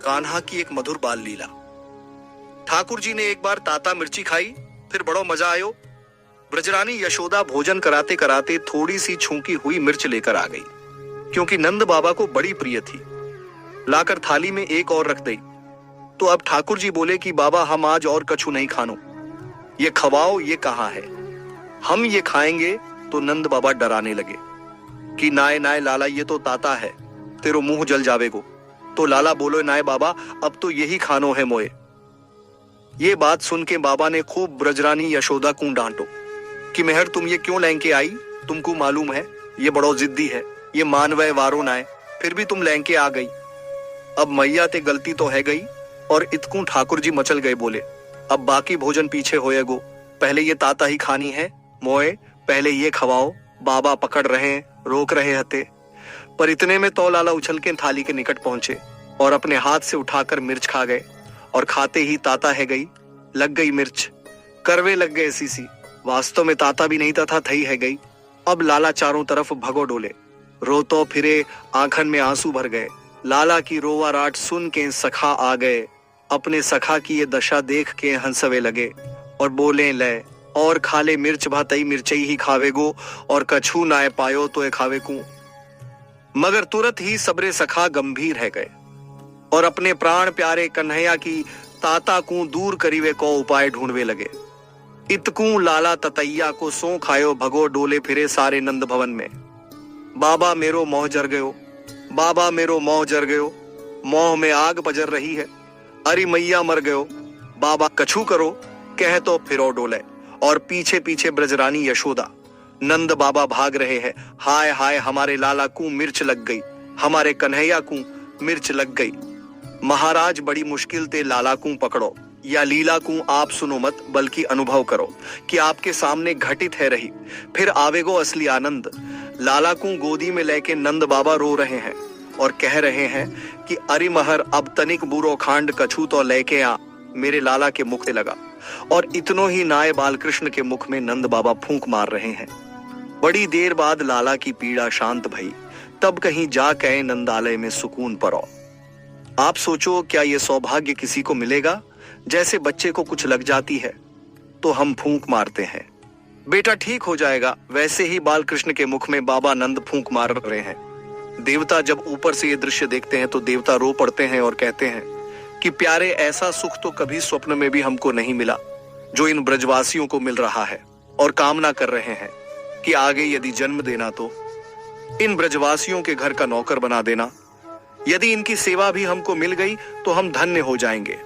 कान्हा की एक मधुर बाल लीला। ठाकुर जी ने एक बार ताता मिर्ची खाई, फिर बड़ो मजा आयो। ब्रजरानी यशोदा भोजन कराते कराते थोड़ी सी छूकी हुई मिर्च लेकर आ गई, क्योंकि नंद बाबा को बड़ी प्रिय थी। लाकर थाली में एक और रख दी। तो अब ठाकुर जी बोले कि बाबा हम आज और कछु नहीं खानो, ये खवाओ, ये कहाँ है, हम ये खाएंगे। तो नंद बाबा डराने लगे कि नाय नाय लाला, ये तो ताता है, तेरो मुंह जल जावेगो। तो लाला बोलो, नाय बाबा अब तो यही खानो है मोए। ये बात सुन के बाबा ने खूब ब्रजरानी यशोदा को डांटो कि मेहर तुम ये क्यों लेंके आई, तुमको मालूम है ये बड़ो जिद्दी है, ये मानवय वारो नाय, फिर भी तुम लेंके आ गई। अब मैया ते गलती तो है गई। और इतकू ठाकुर जी मचल गए, बोले अब बाकी भोजन पीछे होएगो, पहले ये ताता ही खानी है मोए, पहले ये खवाओ। बाबा पकड़ रहे, रोक रहे हते, पर इतने में तो लाला उछल के थाली के निकट पहुंचे और अपने हाथ से उठाकर मिर्च खा गए। और खाते ही ताता है गई, लग गई मिर्च, करवे लग गए सीसी। वास्तव में ताता भी नहीं था, थई है गई। अब लाला चारों तरफ भगो डोले, रोतो फिरे, आंखन में आंसू भर गए। लाला की रोवा राट सुन के सखा आ गए, अपने सखा की ये दशा देख के हंसवे लगे और बोले, ले और खा ले मिर्च भातई, मिर्चई ही खावेगो, और कछू नाय पायो तो ये खावे को। मगर तुरंत ही सबरे सखा गंभीर है गए और अपने प्राण प्यारे कन्हैया की ताता को दूर करीवे को उपाय ढूंढवे लगे। इतकू लाला ततैया को सो खायो भगो डोले फिरे सारे नंद भवन में। बाबा मेरो मोह जर गयो, बाबा मेरो मोह जर गयो, मोह में आग पजर रही है, अरे मैया मर गयो, बाबा कछू करो, कह तो फिरो डोले। और पीछे पीछे ब्रजरानी यशोदा, नंद बाबा भाग रहे हैं, हाय हाय हमारे लाला को मिर्च लग गई, हमारे कन्हैया को मिर्च लग गई। महाराज बड़ी मुश्किल ते लाला को पकड़ो, या लीला को आप सुनो मत, बल्कि अनुभव करो कि आपके सामने घटित है रही, फिर आवेगो असली आनंद। लाला को गोदी में लेके नंद बाबा रो रहे हैं और कह रहे हैं कि अरे महर अब तनिक बुरो खांड कछू तो लेके आ, मेरे लाला के मुख से लगा। और इतनो ही नाय बालकृष्ण के मुख में नंद बाबा फूंक मार रहे हैं। बड़ी देर बाद लाला की पीड़ा शांत भई, तब कहीं जा कहे नंदालय में सुकून परो। आप सोचो, क्या ये सौभाग्य किसी को मिलेगा? जैसे बच्चे को कुछ लग जाती है तो हम फूंक मारते हैं, बेटा ठीक हो जाएगा, वैसे ही बालकृष्ण के मुख में बाबा नंद फूंक मार रहे हैं। देवता जब ऊपर से ये दृश्य देखते हैं तो देवता रो पड़ते हैं और कहते हैं कि प्यारे, ऐसा सुख तो कभी स्वप्न में भी हमको नहीं मिला जो इन ब्रजवासियों को मिल रहा है। और कामना कर रहे हैं कि आगे यदि जन्म देना तो इन ब्रजवासियों के घर का नौकर बना देना, यदि इनकी सेवा भी हमको मिल गई तो हम धन्य हो जाएंगे।